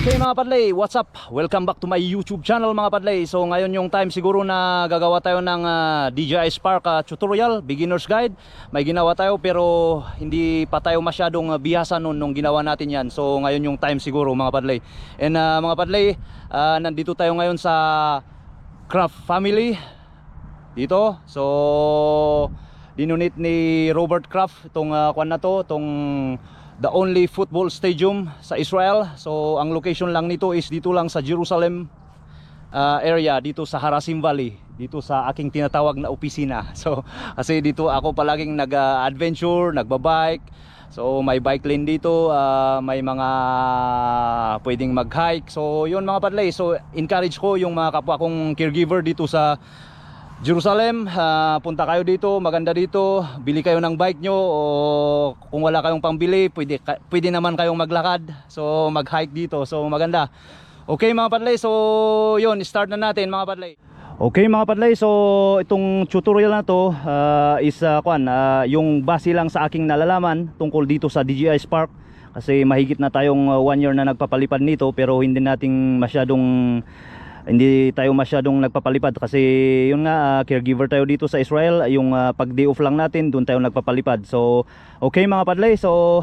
Okay mga padlay, what's up? Welcome back to my YouTube channel mga padlay. So ngayon yung time siguro na gagawa tayo ng DJI Spark tutorial, beginner's guide. May ginawa tayo pero hindi pa tayo masyadong bihasa nung ginawa natin yan. So ngayon yung time siguro mga padlay. And mga padlay, nandito tayo ngayon sa Craft Family dito. So dinunit ni Robert Kraft itong kwan na to, itong the only football stadium sa Israel. So ang location lang nito is dito lang sa Jerusalem area, dito sa Harasim Valley, dito sa aking tinatawag na opisina. So kasi dito ako palaging nag-adventure, nagbabike. So may bike lane dito, may mga pwedeng mag-hike. So yun mga padlay, so encourage ko yung mga kapwa kong caregiver dito sa Jerusalem, punta kayo dito, maganda dito, bili kayo ng bike nyo, o kung wala kayong pangbili, pwede naman kayong maglakad, so mag-hike dito, so maganda. Okay mga padlay, so yun, start na natin mga padlay. Okay mga padlay, so itong tutorial na to is yung base lang sa aking nalalaman tungkol dito sa DJI Spark. Kasi mahigit na tayong 1 year na nagpapalipad nito, pero hindi tayo masyadong nagpapalipad kasi yun nga, caregiver tayo dito sa Israel. Yung pag day off lang natin, doon tayo nagpapalipad. So okay mga padlay, so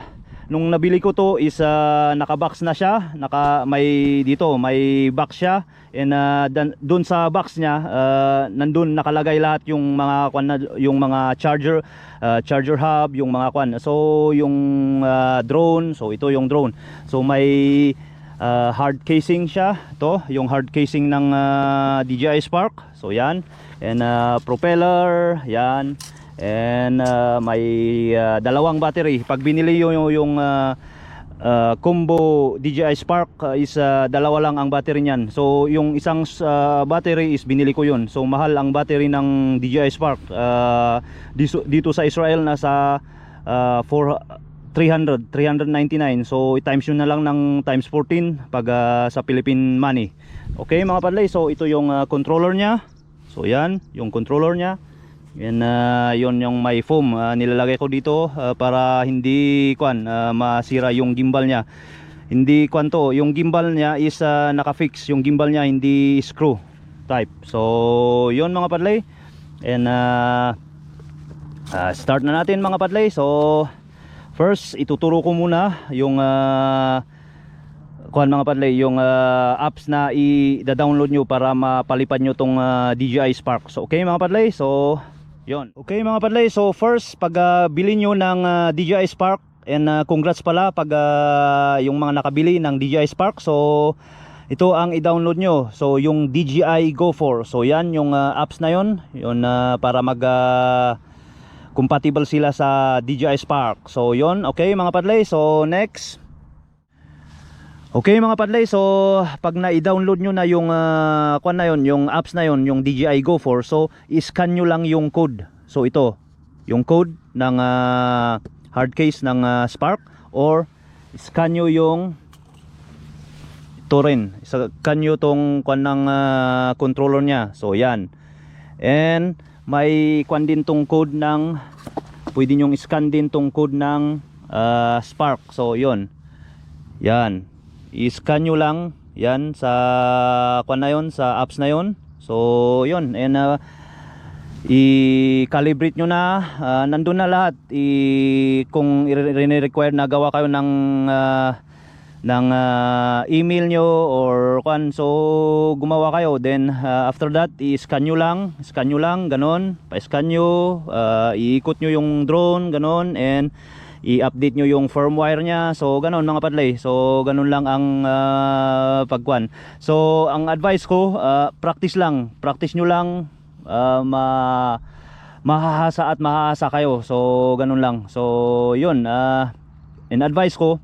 nung nabili ko to is naka-box na siya, may box siya, and doon sa box niya nandun nakalagay lahat yung mga charger hub, yung mga so yung drone, so ito yung drone. So may hard casing siya, to yung hard casing ng DJI Spark, so yan, and propeller yan, and may dalawang battery. Pag binili yung combo DJI Spark is dalawa lang ang battery niyan. So yung isang battery is binili ko yun, so mahal ang battery ng DJI Spark. Dito sa Israel nasa 399. So i-times yun na lang ng times 14 pag sa Philippine money. Okay mga padlay, so ito yung controller nya. So yan yung controller nya. Yan yun yung may foam nilalagay ko dito para hindi masira yung gimbal nya. Hindi to, yung gimbal nya is naka-fix, yung gimbal nya hindi screw type. So yun mga padlay, and start na natin mga padlay. So first, ituturo ko muna yung mga padlay, yung apps na i-download nyo para mapalipad nyo tong DJI Spark. So okay mga padlay, so yon. Okay mga padlay, so first, pag bili nyo ng DJI Spark, and congrats pala pag yung mga nakabili ng DJI Spark. So ito ang i-download nyo, so yung DJI Go 4. So yan yung apps na yon, para compatible sila sa DJI Spark. So yon, okay mga padlay, so next. Okay mga padlay, so pag na-i-download nyo na yung yung apps na yon, yung DJI Go 4, so i-scan nyo lang yung code. So ito yung code ng hard case ng Spark, or scan nyo yung ito rin, scan nyo tong ng controller nya. So yan, and may din tong code ng, pwede nyong scan din tong code ng Spark. So yon, yan, i-scan nyo lang yan sa sa apps na yon. So yon, and i-calibrate nyo na, nandun na lahat. Kung i-require na gawa kayo ng email nyo or so gumawa kayo, then after that i-scan nyo lang ganon, pa-scan nyo, iikot nyo yung drone ganon, and i-update nyo yung firmware nya. So ganon mga padlay, so ganon lang ang pagkuan. So ang advice ko, practice nyo lang, mahahasa at mahahasa kayo. So ganon lang. So yun, in advice ko,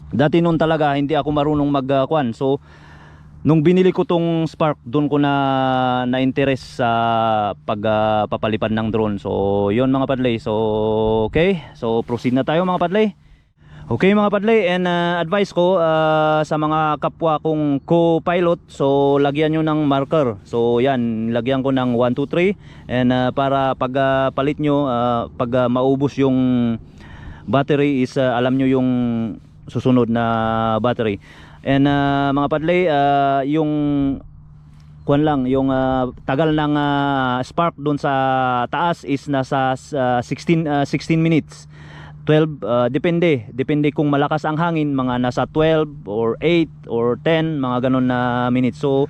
dati noon talaga hindi ako marunong magkuan. So nung binili ko tong Spark, doon ko na interest sa pagpapalipad ng drone. So yun mga padlay, so okay, so proceed na tayo mga padlay. Okay mga padlay, and advice ko sa mga kapwa kong co-pilot, so lagyan nyo ng marker. So yan, lagyan ko ng 1, 2, 3, and para pag palit nyo, pag maubos yung battery is alam nyo yung susunod na battery. And mga padlay, yung kuan lang, yung tagal ng spark doon sa taas is nasa 16 minutes. 12, depende kung malakas ang hangin, mga nasa 12 or 8 or 10, mga ganun na minutes. So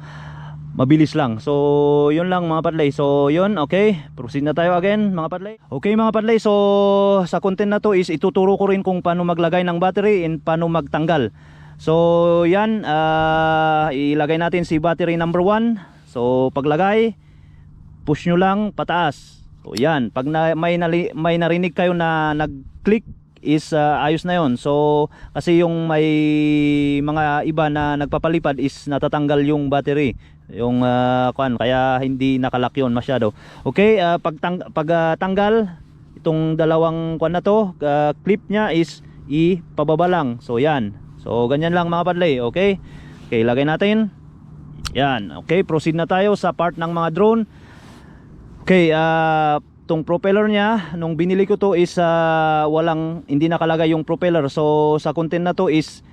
mabilis lang. So yun lang mga padlay. So yun, okay, proceed na tayo again mga padlay. Okay mga padlay, so sa content na to is ituturo ko rin kung paano maglagay ng battery and paano magtanggal. So yan, ilagay natin si battery number 1. So paglagay, push nyo lang pataas. So yan, pag may narinig kayo na nag-click is ayos na yon. So kasi yung may mga iba na nagpapalipad is natatanggal yung battery, yung kaya hindi nakalak yon masyado. Okay, pagtanggal itong dalawang na to, clip nya is ipababa lang. So yan, so ganyan lang mga padlay. Okay, okay, lagay natin yan. Okay, proceed na tayo sa part ng mga drone. Okay, tong propeller nya nung binili ko to is hindi nakalagay yung propeller. So sa content na to is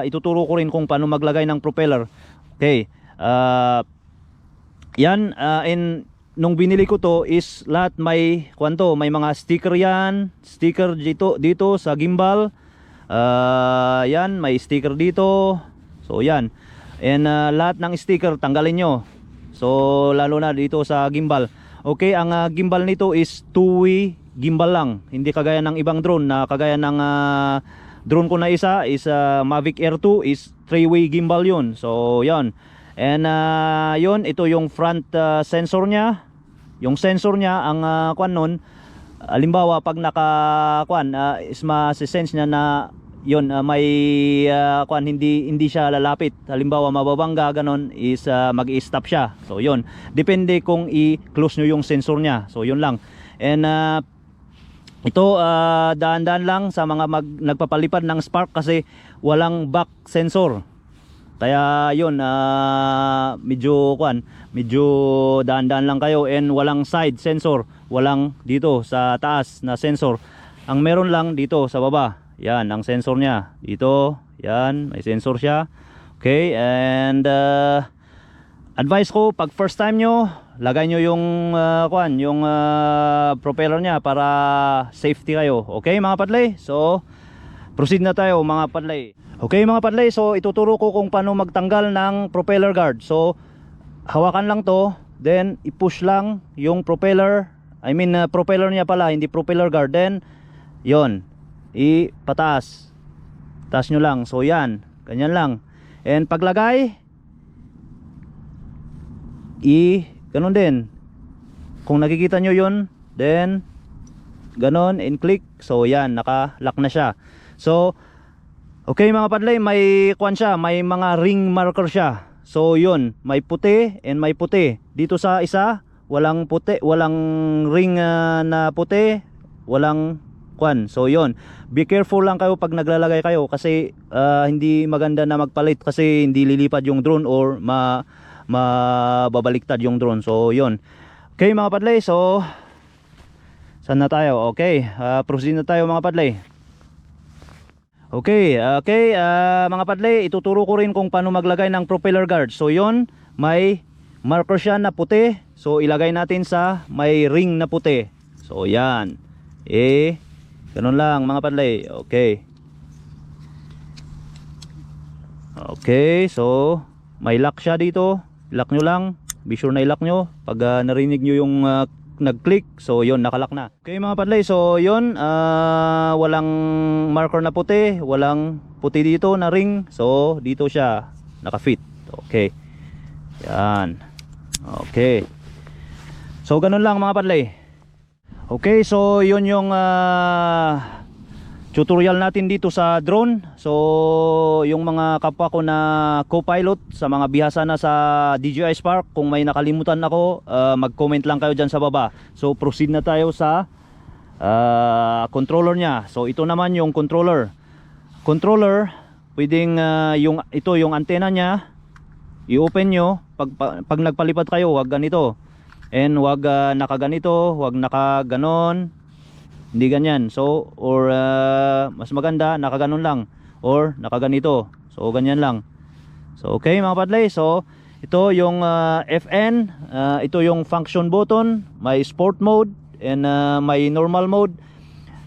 ituturo ko rin kung paano maglagay ng propeller. Okay, yan, and nung binili ko to is lahat may may mga sticker yan, sticker dito sa gimbal. Yan, may sticker dito. So yan, and lahat ng sticker tanggalin nyo. So lalo na dito sa gimbal. Okay, ang gimbal nito is 2-way gimbal lang, hindi kagaya ng ibang drone na kagaya ng drone ko na isa is Mavic Air 2 is 3-way gimbal yun. So yan, and yun, ito yung front sensor nya. Yung sensor nya, ang nun, halimbawa pag is ma-sense nya na yun, may hindi siya lalapit, halimbawa mababangga ganon, is mag-i-stop siya. So yun, depende kung i-close nyo yung sensor nya. So yun lang. And ito, daan-daan lang sa mga nagpapalipad ng spark kasi walang back sensor. Kaya yun, medyo daan-daan lang kayo. And walang side sensor, walang dito sa taas na sensor. Ang meron lang dito sa baba. Yan ang sensor nya dito. Yan, may sensor siya. Okay, and advice ko, pag first time nyo, lagay nyo yung propeller nya para safety kayo. Okay mga padlay, so proceed na tayo mga padlay. Okay mga padlay, so ituturo ko kung paano magtanggal ng propeller guard. So hawakan lang to, then i-push lang yung propeller, propeller nya pala, hindi propeller guard. Then yon, pataas, taas nyo lang. So yan, ganyan lang. And paglagay, ganon din. Kung nakikita nyo yun, then ganon, and click. So yan, naka-lock na siya. So okay mga padlay, may siya, may mga ring marker siya. So yun, may puti and may puti. Dito sa isa, walang puti, walang ring na puti, walang so yun, be careful lang kayo pag naglalagay kayo kasi hindi maganda na magpalit kasi hindi lilipad yung drone or mababaliktad yung drone. So yun. Okay mga padlay, so saan na tayo? Okay, proceed na tayo mga padlay. Okay, mga padlay, ituturo ko rin kung paano maglagay ng propeller guard. So yun, may marker siya na puti. So ilagay natin sa may ring na puti. So yan, ganun lang mga padlay. Okay. Okay, so may lock siya dito. Lock nyo lang. Be sure na i-lock nyo pag narinig nyo yung nag-click. So yun, nakalock na. Okay mga padlay, so yun, walang marker na puti, walang puti dito na ring. So dito siya naka-fit. Okay. Yan. Okay. So ganun lang mga padlay. Okay, so yun yung tutorial natin dito sa drone. So yung mga kapwa ko na co-pilot sa mga bihasa na sa DJI Spark, kung may nakalimutan ako, mag-comment lang kayo dyan sa baba. So proceed na tayo sa controller nya. So ito naman yung controller. Pwedeng yung antena nya i-open nyo pag nagpalipad kayo, wag ganito. And wag nakaganito, wag nakaganon, hindi ganyan. So or mas maganda nakaganon lang or nakaganito. So ganyan lang. So okay mga padlay, so ito yung FN, ito yung function button, may sport mode and may normal mode.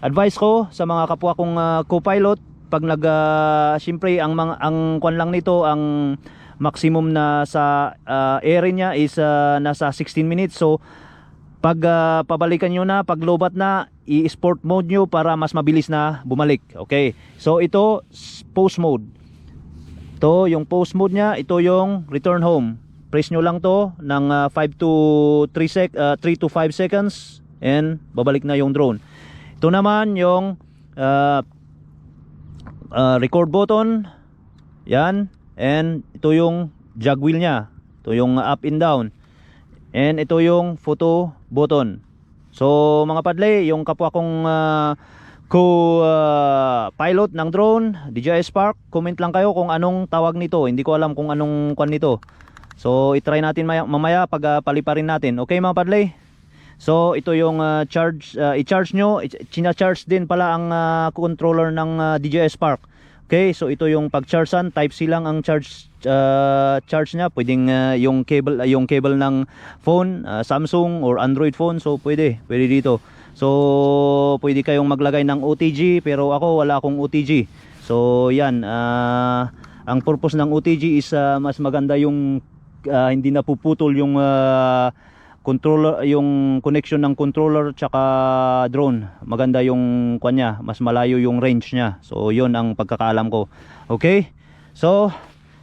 Advice ko sa mga kapwa kong co-pilot, pag siyempre ang kwan lang nito, ang maximum na sa area niya is nasa 16 minutes. So pag pabalikan nyo na, pag lobat na, i-sport mode nyo para mas mabilis na bumalik. Okay, so ito post mode. Ito yung post mode nya, ito yung return home. Press nyo lang to ng 3 to 5 seconds and babalik na yung drone. Ito naman yung record button, yan, and ito yung jog wheel nya, ito yung up and down, and ito yung photo button. So mga padlay, yung kapwa kong pilot ng drone, DJI Spark, comment lang kayo kung anong tawag nito. Hindi ko alam kung anong kwan nito. So i-try natin mamaya pag paliparin natin. Okay mga padlay, so ito yung charge, i-charge nyo, china-charge din pala ang controller ng DJI Spark. Okay, so ito yung pag-chargean, type C lang ang charge nya. Pwedeng yung cable ng phone, Samsung or Android phone, so pwede dito. So pwede kayong maglagay ng OTG, pero ako wala akong OTG. So yan, ang purpose ng OTG is mas maganda yung hindi napuputol yung controller, yung connection ng controller tsaka drone. Maganda yung kanya, mas malayo yung range nya. So yun ang pagkakaalam ko. Okay, so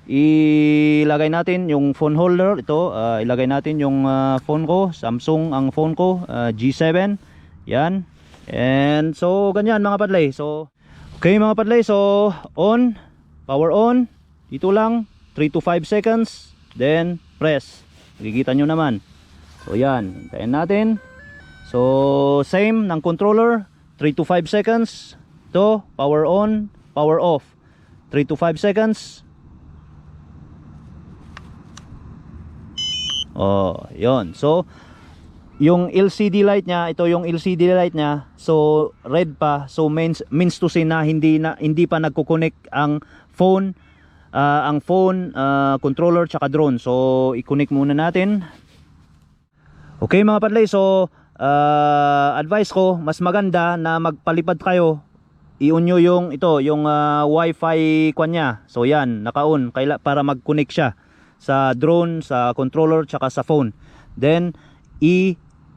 ilagay natin yung phone holder. Ito, ilagay natin yung phone ko, Samsung ang phone ko, G7. Yan, and so ganyan mga padlay. So okay mga padlay, so on, power on, dito lang 3 to 5 seconds, then press. Makikita nyo naman. So yan, hintayin natin. So same ng controller, 3 to 5 seconds. Ito, power on, power off, 3 to 5 seconds. Oh, yon. So yung LCD light nya, ito yung LCD light nya, so red pa, so means to say na hindi pa nagko-connect ang phone, controller tsaka drone. So i-connect muna natin. Okay mga padlay, so advice ko, mas maganda na magpalipad kayo, i-on nyo yung wifi kanya. So yan, naka-on para mag-connect siya sa drone, sa controller tsaka sa phone. Then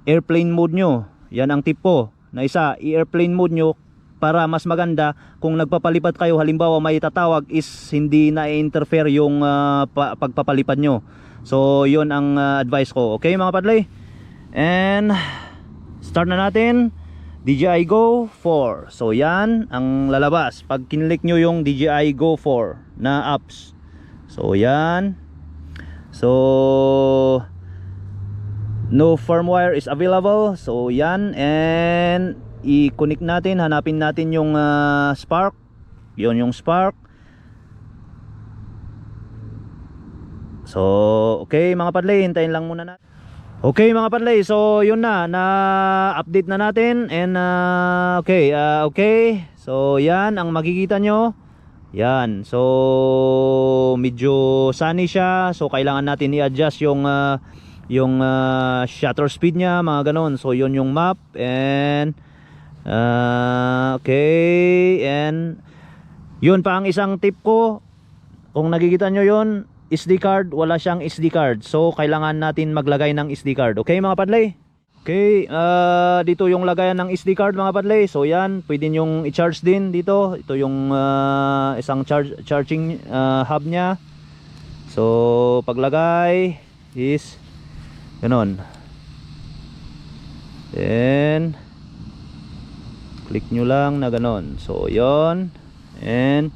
airplane mode nyo, yan ang tip ko na isa, airplane mode nyo para mas maganda. Kung nagpapalipad kayo, halimbawa may tatawag, is hindi na interfere yung pagpapalipad nyo. So yun ang advice ko. Okay mga padlay, and start na natin. DJI Go 4. So yan ang lalabas pag kinlik nyo yung DJI Go 4 na apps. So yan, so no firmware is available. So yan, and i-connect natin, hanapin natin yung Spark. Yun yung Spark. So okay mga padlay, hintayin lang muna natin. Okay mga padlay, so yun na-update na natin, and okay. So yan ang makikita nyo. Yan, so medyo sunny siya, so kailangan natin i-adjust yung shutter speed nya, mga ganon. So yun yung map, and okay, and yun pa ang isang tip ko. Kung nakikita nyo yun, SD card, wala siyang SD card, so kailangan natin maglagay ng SD card. Okay mga padlay, okay, dito yung lagayan ng SD card mga padlay. So yan, pwede nyong i-charge din dito. Ito yung isang charging hub nya. So paglagay is ganon, then click nyo lang na ganon. So yon, and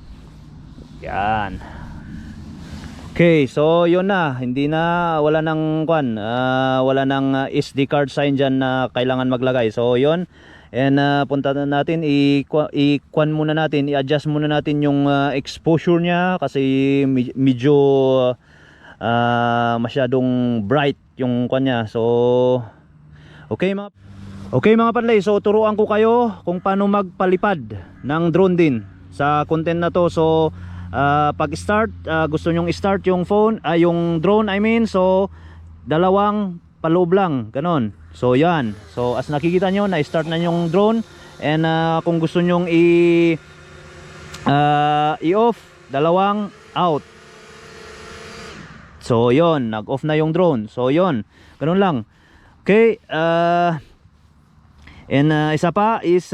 yan. Okay, so yun na, hindi na, wala nang wala nang SD card sign dyan na kailangan maglagay. So yun, and punta na natin, i-kwan muna natin, i-adjust muna natin yung exposure nya, kasi medyo masyadong bright yung kanya. So okay mga padlay, so turuan ko kayo kung paano magpalipad ng drone din sa content na to. So pag start, gusto nyong i-start yung phone, yung drone I mean, so dalawang paloob lang, ganon. So yan, so as nakikita nyo, na-start na yung drone. And kung gusto nyong i-off, dalawang out. So yon, nag-off na yung drone. So yon, ganun lang. Okay, and isa pa is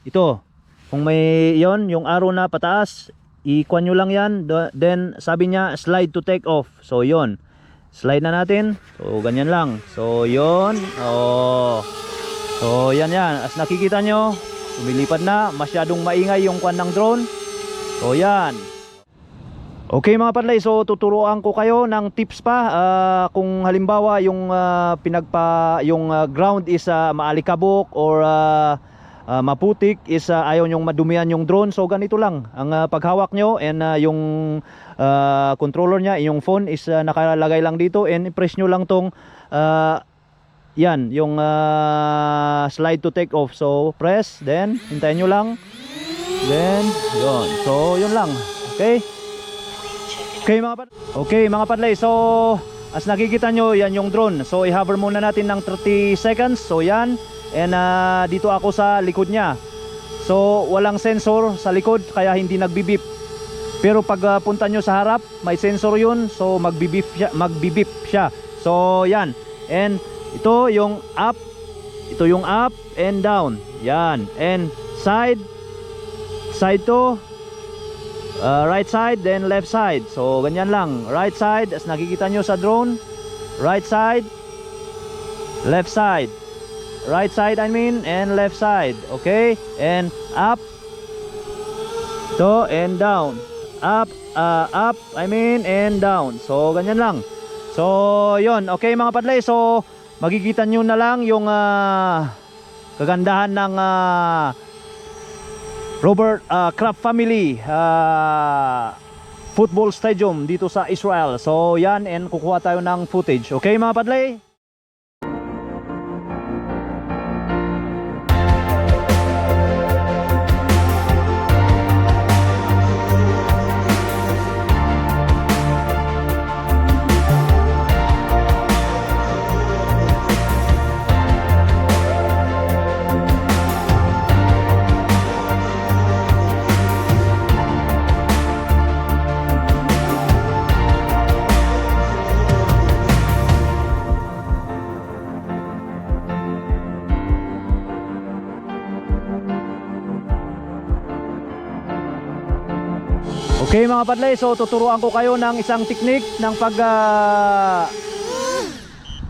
ito, kung may yon, yung arrow na pataas, i-kuha nyo lang yan. Then sabi niya slide to take off. So yon, slide na natin. So ganyan lang. So yon, so yan, as nakikita nyo, lumilipad na. Masyadong maingay yung kuwan ng drone. So yan. Okay mga padlay, so tuturuan ko kayo ng tips pa. Kung halimbawa yung ground is maalikabok or maputik, is ayaw nyong madumihan yung drone. So ganito lang ang paghawak nyo, and yung controller nya, yung phone is nakalagay lang dito, and i-press nyo lang tong yan, yung slide to take off. So press, then hintayin nyo lang, then yun. So yun lang. Okay. Okay mga padlay, so as nakikita nyo, yan yung drone. So i-hover muna natin ng 30 seconds. So yan, and dito ako sa likod nya. So walang sensor sa likod, kaya hindi nagbibip. Pero pag punta nyo sa harap, may sensor yun. So magbibip siya. So yan, and ito yung up, and down. Yan, and side to right side, then left side. So ganyan lang, right side as nakikita nyo sa drone, right side, left side, right side I mean, and left side. Okay, and up to, and down, up I mean, and down. So ganyan lang. So yon, okay mga padlay, so makikita nyo na lang yung kagandahan ng Robert Kraft family football stadium dito sa Israel. So yan, and kukuha tayo ng footage. Okay mga padlay? Okay mga padlay, so tuturuan ko kayo ng isang technique ng pag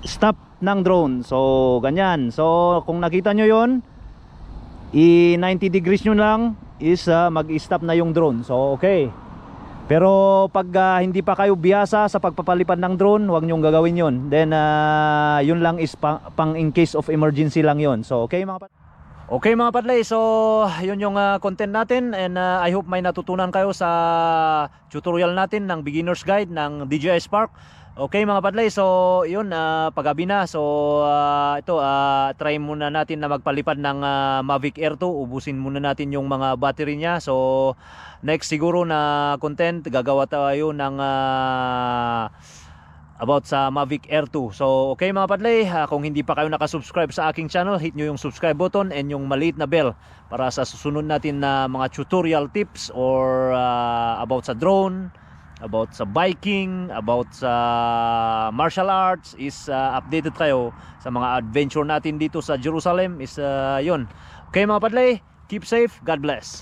stop ng drone. So ganyan, so kung nakita nyo yon, i-90 degrees nyo lang is mag-stop na yung drone. So okay, pero pag hindi pa kayo biyasa sa pagpapalipad ng drone, huwag nyong gagawin yon. Then yun lang is pang in case of emergency lang yon. So okay mga padlay. Okay mga padlay, so yun yung content natin, and I hope may natutunan kayo sa tutorial natin ng beginner's guide ng DJI Spark. Okay mga padlay, so yun, paggabi na. So ito, try muna natin na magpalipad ng Mavic Air 2. Ubusin muna natin yung mga battery nya. So next siguro na content, gagawa tayo ng about sa Mavic Air 2. So okay mga padlay, kung hindi pa kayo nakasubscribe sa aking channel, hit nyo yung subscribe button and yung maliit na bell para sa susunod natin na mga tutorial tips or about sa drone, about sa biking, about sa martial arts, is updated kayo sa mga adventure natin dito sa Jerusalem. Is yun. Okay mga padlay, keep safe, God bless.